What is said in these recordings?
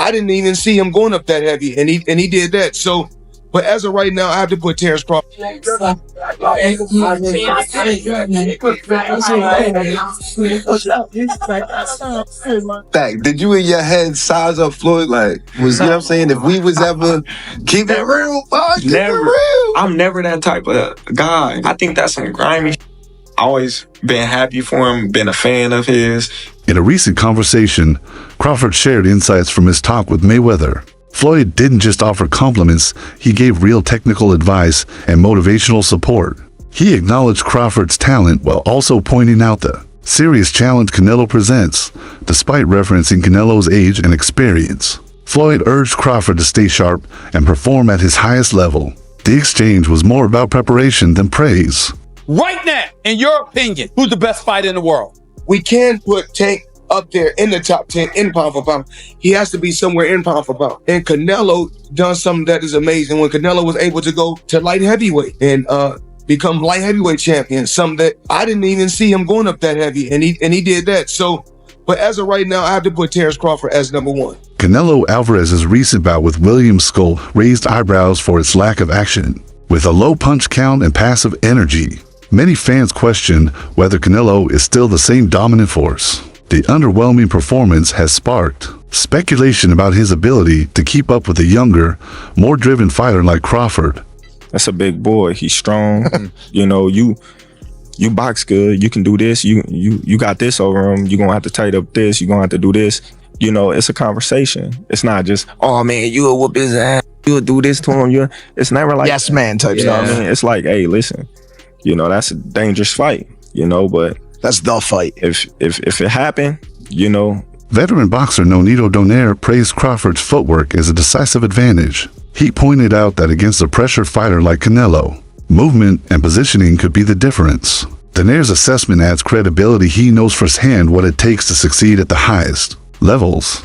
I didn't even see him going up that heavy, and he did that. So, but as of right now, I have to put Terence Crawford. Did you in your head size up Floyd? Like, was, you know what I'm saying? If we was ever keep it real, keep it real. I'm never that type of guy. I think that's some grimy. Always been happy for him, been a fan of his. In a recent conversation, Crawford shared insights from his talk with Mayweather. Floyd didn't just offer compliments, he gave real technical advice and motivational support. He acknowledged Crawford's talent while also pointing out the serious challenge Canelo presents, despite referencing Canelo's age and experience. Floyd urged Crawford to stay sharp and perform at his highest level. The exchange was more about preparation than praise. Right now, in your opinion, who's the best fighter in the world? We can put Tank up there in the top 10 in pound for pound. He has to be somewhere in pound for pound. And Canelo done something that is amazing when Canelo was able to go to light heavyweight and become light heavyweight champion, something that I didn't even see him going up that heavy, and he did that. So, but as of right now, I have to put Terence Crawford as number one. Canelo Alvarez's recent bout with William Skull raised eyebrows for its lack of action. With a low punch count and passive energy, many fans question whether Canelo is still the same dominant force. The underwhelming performance has sparked speculation about his ability to keep up with a younger, more driven fighter like Crawford. That's a big boy. He's strong. You know, you box good. You can do this. You got this over him. You're gonna have to tighten up this. You're gonna have to do this. You know, it's a conversation. It's not just, oh man, you'll whoop his ass. You'll do this to him. It's never like yes man type you know stuff. what I mean? It's like, hey, listen, you know, that's a dangerous fight, you know, but that's the fight. If it happened, you know. Veteran boxer Nonito Donaire praised Crawford's footwork as a decisive advantage. He pointed out that against a pressure fighter like Canelo, movement and positioning could be the difference. Donaire's assessment adds credibility. He knows firsthand what it takes to succeed at the highest levels.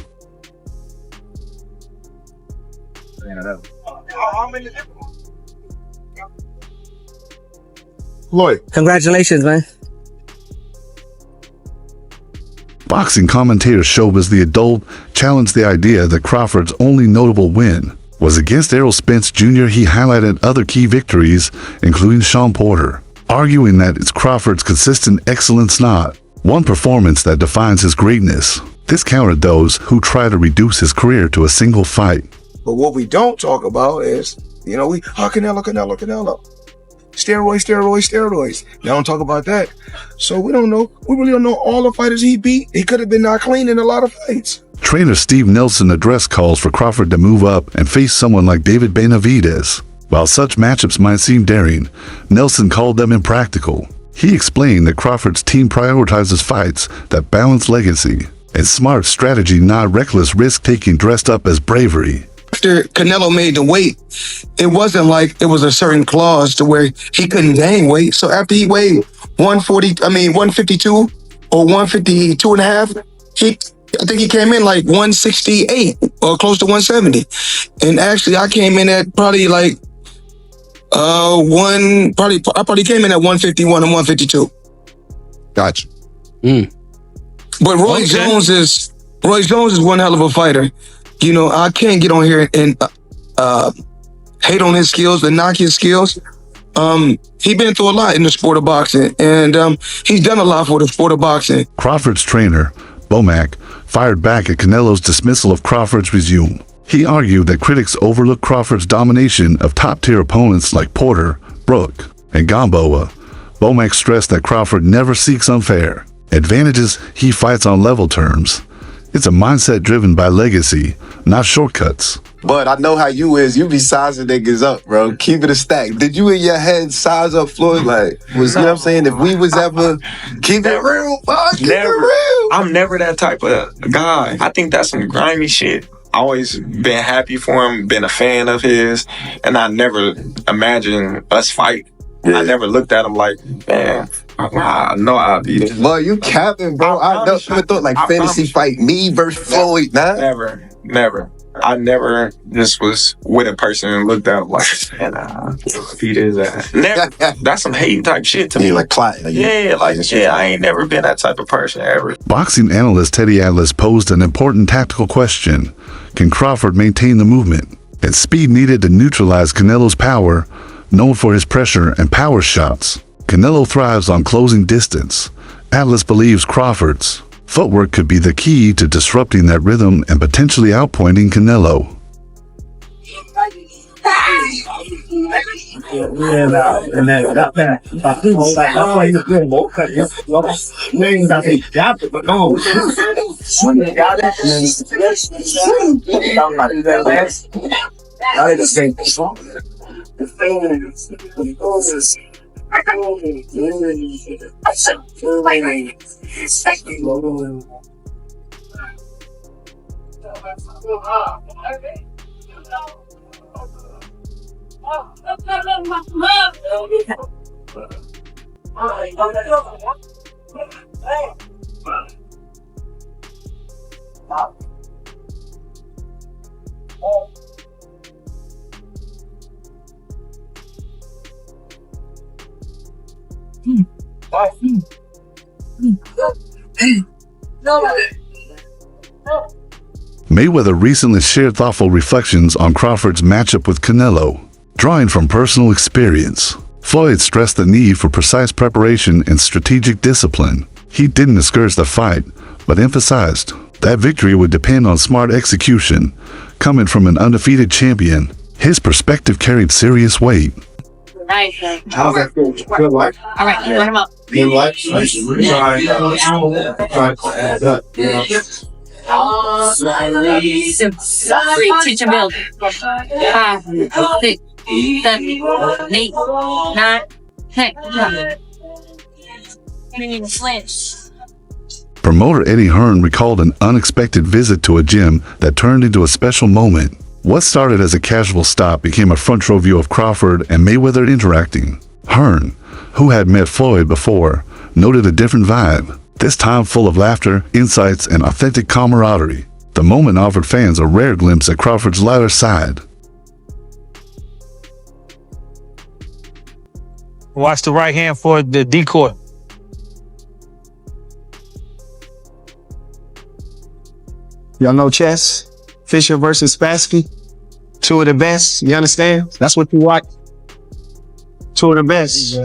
Floyd, congratulations, man. Boxing commentator Showbiz the Adult challenged the idea that Crawford's only notable win was against Errol Spence Jr. He highlighted other key victories, including Shawn Porter, arguing that it's Crawford's consistent excellence, not one performance, that defines his greatness. This countered those who try to reduce his career to a single fight. but what we don't talk about is, you know, Canelo. Steroids. They don't talk about that. So we don't know. We really don't know all the fighters he beat. He could have been not clean in a lot of fights. Trainer Steve Nelson addressed calls for Crawford to move up and face someone like David Benavidez. While such matchups might seem daring, Nelson called them impractical. He explained that Crawford's team prioritizes fights that balance legacy and smart strategy, not reckless risk-taking dressed up as bravery. After Canelo made the weight, it wasn't like it was a certain clause to where he couldn't gain weight. So after he weighed 152 or 152 and a half, I think he came in like 168 or close to 170. And actually I came in at probably like I probably came in at 151 and 152. Gotcha. But Roy Jones is one hell of a fighter. You know, I can't get on here and hate on his skills and knock his skills. He's been through a lot in the sport of boxing, and he's done a lot for the sport of boxing. Crawford's trainer, Bomac, fired back at Canelo's dismissal of Crawford's resume. He argued that critics overlook Crawford's domination of top-tier opponents like Porter, Brook, and Gamboa. Bomac stressed that Crawford never seeks unfair advantages. He fights on level terms. It's a mindset driven by legacy, not shortcuts. But I know how you is. You be sizing niggas up, bro. Keep it a stack. Did you in your head size up Floyd? Like, you know what I'm saying? If we was ever keep it real, keep it real. I'm never that type of guy. I think that's some grimy shit. Always been happy for him, been a fan of his, and I never imagined us fight. I never looked at him like, man, I know I'll beat it. Well, you capping, bro. I never thought like fantasy fight me versus Floyd. Nah. Never. I never just was with a person and looked at him like, man, beat his ass. Never. That's some hate type shit to me. Like plotting. I ain't never been that type of person ever. Boxing analyst Teddy Atlas posed an important tactical question. can Crawford maintain the movement and speed needed to neutralize Canelo's power, known for his pressure and power shots. Canelo thrives on closing distance. Atlas believes Crawford's footwork could be the key to disrupting that rhythm and potentially outpointing Canelo. Mayweather recently shared thoughtful reflections on Crawford's matchup with Canelo. Drawing from personal experience, Floyd stressed the need for precise preparation and strategic discipline. He didn't discourage the fight, but emphasized that victory would depend on smart execution. Coming from an undefeated champion, his perspective carried serious weight. Nice, sir. How's that feel? Feel like? All right, you run him up. Feel like? Try to add up. Three, teach and build. 5, 6, 7, 8, 9, 10. We need to flinch. Promoter Eddie Hearn recalled an unexpected visit to a gym that turned into a special moment. What started as a casual stop became a front row view of Crawford and Mayweather interacting. Hearn, who had met Floyd before, noted a different vibe, this time full of laughter, insights, and authentic camaraderie. The moment offered fans a rare glimpse at Crawford's lighter side. Watch the right hand for the decoy. Y'all know chess? Fisher versus Spassky? Two of the best, you understand? That's what you watch. Two of the best.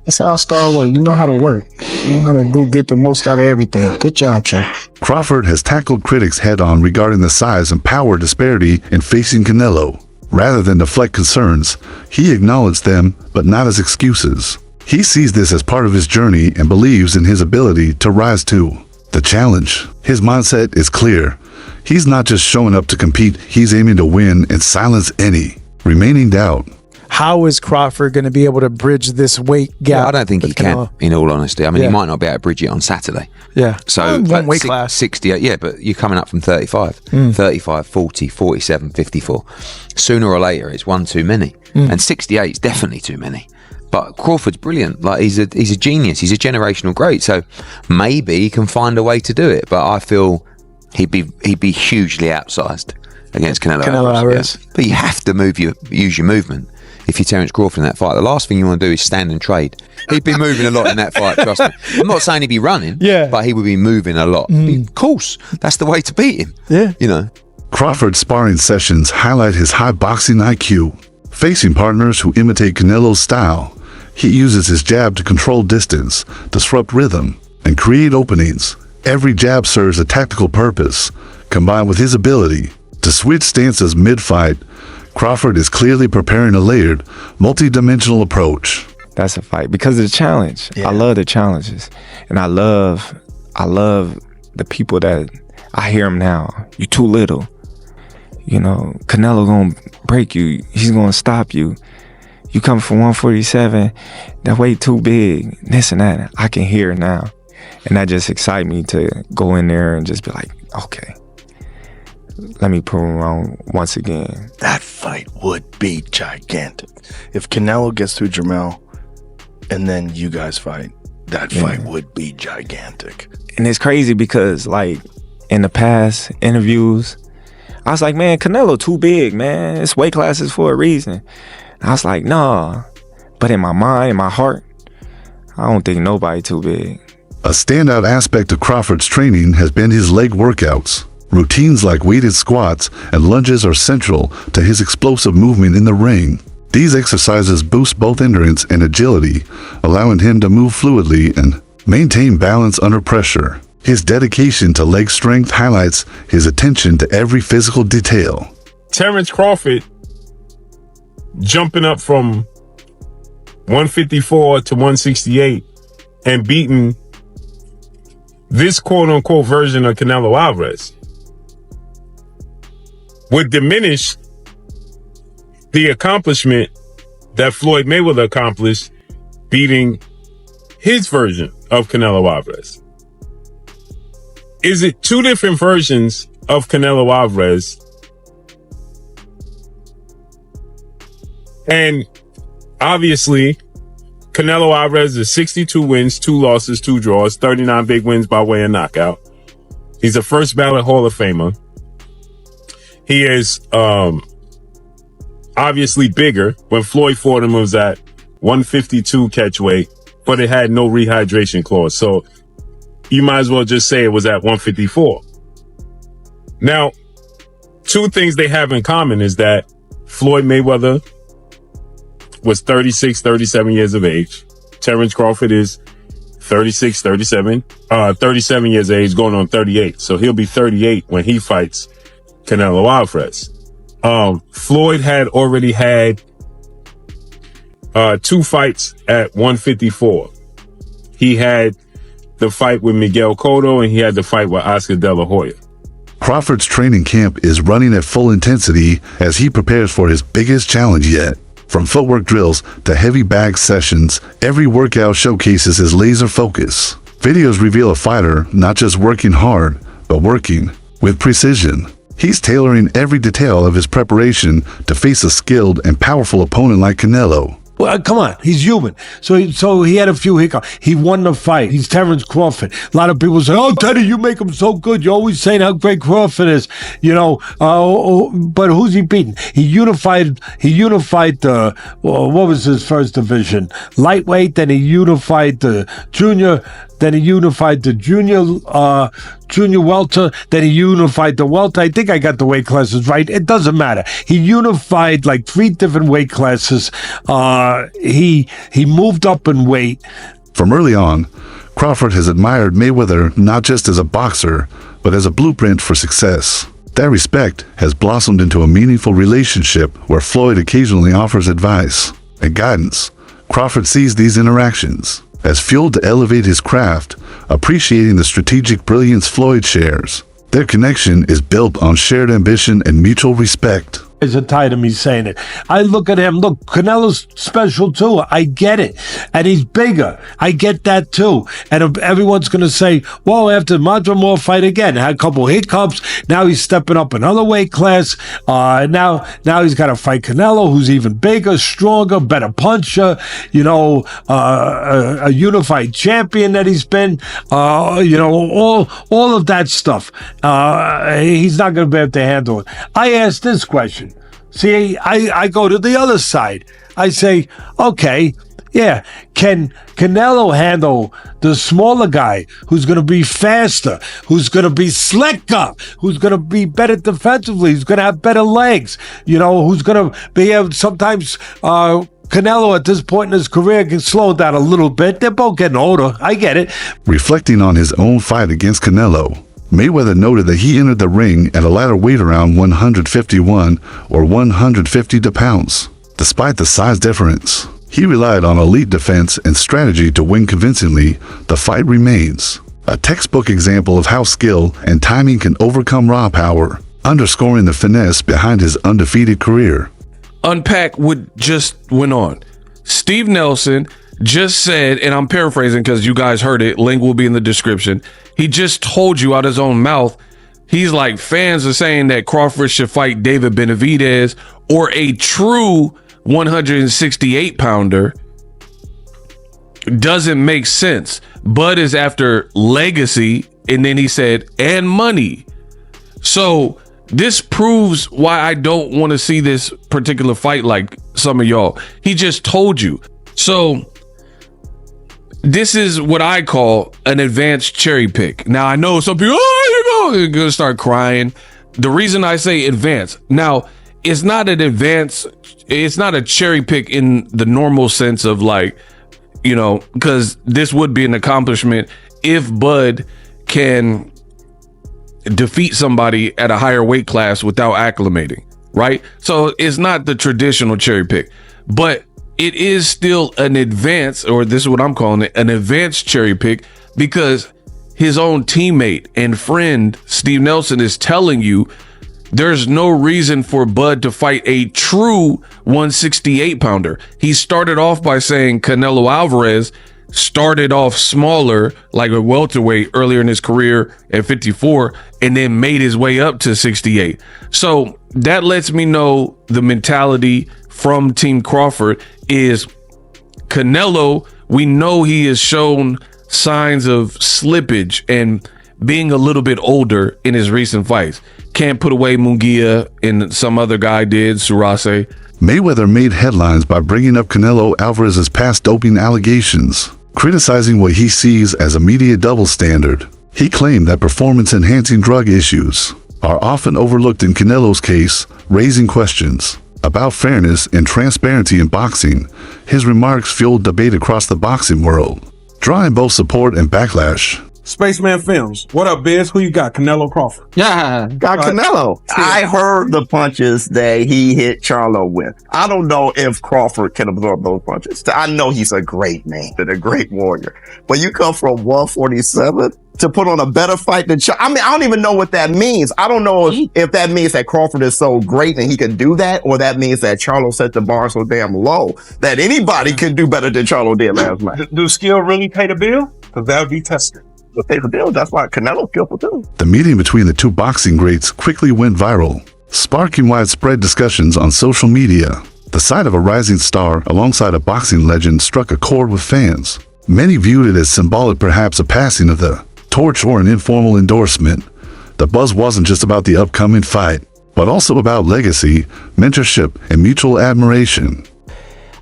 That's how Star work. You know how to work. You know how to go get the most out of everything. Good job, Chuck. Crawford has tackled critics head-on regarding the size and power disparity in facing Canelo. Rather than deflect concerns, he acknowledged them, but not as excuses. He sees this as part of his journey and believes in his ability to rise to the challenge. His mindset is clear. He's not just showing up to compete, he's aiming to win and silence any remaining doubt. How is Crawford going to be able to bridge this weight gap? Yeah, I don't think he can, in all honesty. I mean, he might not be able to bridge it on Saturday. Yeah. So, one weight class. 68, yeah, but you're coming up from 35, 35, 40, 47, 54. Sooner or later, it's one too many. And 68 is definitely too many. But Crawford's brilliant. Like, he's a genius. He's a generational great. So maybe he can find a way to do it. But I feel he'd be hugely outsized against Canelo Alvarez. Yeah. But you have to use your movement. If you're Terence Crawford in that fight, the last thing you want to do is stand and trade. He'd be moving a lot in that fight, trust me. I'm not saying he'd be running, but he would be moving a lot. Of course, that's the way to beat him. Yeah. You know. Crawford's sparring sessions highlight his high boxing IQ. Facing partners who imitate Canelo's style, he uses his jab to control distance, disrupt rhythm, and create openings. Every jab serves a tactical purpose. Combined with his ability to switch stances mid-fight, Crawford is clearly preparing a layered, multi-dimensional approach. That's a fight because of the challenge. I love the challenges, and I love the people that I hear them now. You too little. You know, Canelo gonna break you. He's gonna stop you. You come from 147. That weight too big. This and that. I can hear it now, and that just excites me to go in there and just be like, okay. Let me prove him wrong once again. That fight would be gigantic. If Canelo gets through Jermell and then you guys fight, that fight would be gigantic. And it's crazy because, like, in the past interviews, I was like, man, Canelo too big, man. It's weight classes for a reason. I was like, nah. But in my mind, in my heart, I don't think nobody too big. A standout aspect of Crawford's training has been his leg workouts. Routines like weighted squats and lunges are central to his explosive movement in the ring. These exercises boost both endurance and agility, allowing him to move fluidly and maintain balance under pressure. His dedication to leg strength highlights his attention to every physical detail. Terence Crawford jumping up from 154 to 168 and beating this quote-unquote version of Canelo Alvarez would diminish the accomplishment that Floyd Mayweather accomplished beating his version of Canelo Alvarez. Is it two different versions of Canelo Alvarez? And obviously, Canelo Alvarez is 62 wins, 2 losses, 2 draws, 39 big wins by way of knockout. He's a first ballot Hall of Famer. He is obviously bigger. When Floyd fought him, it was at 152 catch weight, but it had no rehydration clause. So you might as well just say it was at 154. Now, two things they have in common is that Floyd Mayweather was 36, 37 years of age. Terence Crawford is 36, 37 years of age, going on 38. So he'll be 38 when he fights Canelo Alvarez. Floyd had already had 2 fights at 154. He had the fight with Miguel Cotto and he had the fight with Oscar De La Hoya. Crawford's training camp is running at full intensity as he prepares for his biggest challenge yet. From footwork drills to heavy bag sessions, every workout showcases his laser focus. Videos reveal a fighter not just working hard, but working with precision. He's tailoring every detail of his preparation to face a skilled and powerful opponent like Canelo. Well, come on, he's human. So he had a few hiccups. He won the fight. He's Terence Crawford. A lot of people say, "Oh, Teddy, you make him so good. You're always saying how great Crawford is." But who's he beating? He unified the what was his first division? Lightweight. Then he unified the junior. Then he unified the junior welter. Then he unified the welter. I think I got the weight classes right. It doesn't matter. He unified like 3 different weight classes. He moved up in weight. From early on, Crawford has admired Mayweather not just as a boxer, but as a blueprint for success. That respect has blossomed into a meaningful relationship where Floyd occasionally offers advice and guidance. Crawford sees these interactions as fuel to elevate his craft, appreciating the strategic brilliance Floyd shares. Their connection is built on shared ambition and mutual respect. Are tired of me saying it. I look at him. Look, Canelo's special too. I get it. And he's bigger. I get that too. And everyone's going to say, well, after Madrimore fight again, had a couple hiccups. Now he's stepping up another weight class. Now he's got to fight Canelo, who's even bigger, stronger, better puncher, a unified champion that he's been, all of that stuff. He's not going to be able to handle it. I asked this question. See, I go to the other side. I say, okay, yeah, can Canelo handle the smaller guy who's going to be faster, who's going to be slicker, who's going to be better defensively, who's going to have better legs, who's going to be able sometimes Canelo at this point in his career can slow down a little bit. They're both getting older. I get it. Reflecting on his own fight against Canelo, Mayweather noted that he entered the ring at a lighter weight around 151 or 150 pounds. Despite the size difference, he relied on elite defense and strategy to win convincingly. The fight remains a textbook example of how skill and timing can overcome raw power, underscoring the finesse behind his undefeated career. Unpack what just went on. Steve Nelson just said, and I'm paraphrasing because you guys heard it, link will be in the description. He just told you out his own mouth, he's like, fans are saying that Crawford should fight David Benavidez or a true 168 pounder. Doesn't make sense. Bud is after legacy, and then he said, and money. So this proves why I don't want to see this particular fight like some of y'all. He just told you. So this is what I call an advanced cherry pick. Now I know some people, you're gonna start crying. The reason I say advanced, now it's not an advanced, it's not a cherry pick in the normal sense of like, you know, because this would be an accomplishment if Bud can defeat somebody at a higher weight class without acclimating, right? So it's not the traditional cherry pick, but it is still an advanced, or this is what I'm calling it, an advanced cherry pick, because his own teammate and friend Steve Nelson is telling you there's no reason for Bud to fight a true 168 pounder. He started off by saying Canelo Alvarez started off smaller, like a welterweight earlier in his career at 54, and then made his way up to 68. So that lets me know the mentality from Team Crawford is Canelo. We know he has shown signs of slippage and being a little bit older in his recent fights. Can't put away Munguia, and some other guy did, Surase. Mayweather made headlines by bringing up Canelo Alvarez's past doping allegations, criticizing what he sees as a media double standard. He claimed that performance-enhancing drug issues are often overlooked in Canelo's case, raising questions about fairness and transparency in boxing. His remarks fueled debate across the boxing world, drawing both support and backlash. Spaceman Films. What up, Biz? Who you got? Canelo Crawford. Yeah, got Canelo. I heard the punches that he hit Charlo with. I don't know if Crawford can absorb those punches. I know he's a great man and a great warrior. But you come from 147 to put on a better fight than Charlo. I mean, I don't even know what that means. I don't know if that means that Crawford is so great and he can do that, or that means that Charlo set the bar so damn low that anybody can do better than Charlo did last night. Do skill really pay the bill? Because that would be tested. Pay the bill. That's why Canelo killed too. The meeting between the two boxing greats quickly went viral, sparking widespread discussions on social media. The sight of a rising star alongside a boxing legend struck a chord with fans. Many viewed it as symbolic, perhaps a passing of the torch or an informal endorsement. The buzz wasn't just about the upcoming fight, but also about legacy, mentorship, and mutual admiration.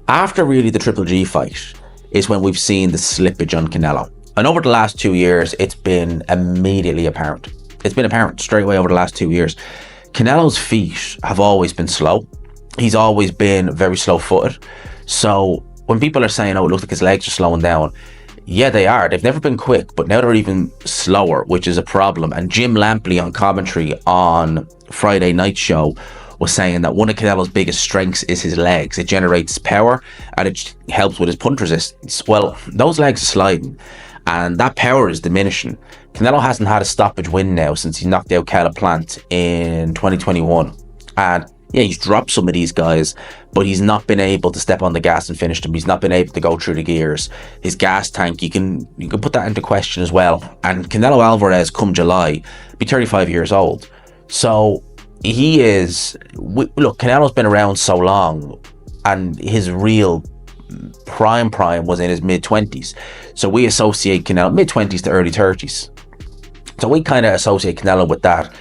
After really the Triple G fight is when we've seen the slippage on Canelo. And over the last 2 years, it's been immediately apparent. It's been apparent straight away over the last 2 years. Canelo's feet have always been slow. He's always been very slow-footed. So when people are saying, oh, it looks like his legs are slowing down, yeah, they are. They've never been quick, but now they're even slower, which is a problem. And Jim Lampley on commentary on Friday night show was saying that one of Canelo's biggest strengths is his legs. It generates power and it helps with his punch resistance. Well, those legs are sliding, and that power is diminishing. Canelo hasn't had a stoppage win now since he knocked out Caleb Plant in 2021. And yeah, he's dropped some of these guys, but he's not been able to step on the gas and finish them. He's not been able to go through the gears. His gas tank, you can put that into question as well. And Canelo Alvarez, come July, be 35 years old. So he is, look, Canelo's been around so long, and his real prime was in his mid-20s. So we associate Canelo mid-20s to early 30s. So we kind of associate Canelo with that.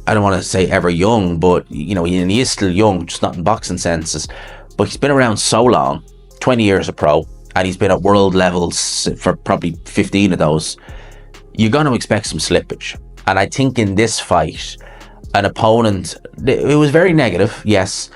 I don't want to say ever young, but you know, he is still young, just not in boxing senses. But he's been around so long, 20 years a pro, and he's been at world levels for probably 15 of those. You're going to expect some slippage. And I think in this fight, an opponent, it was very negative, yes,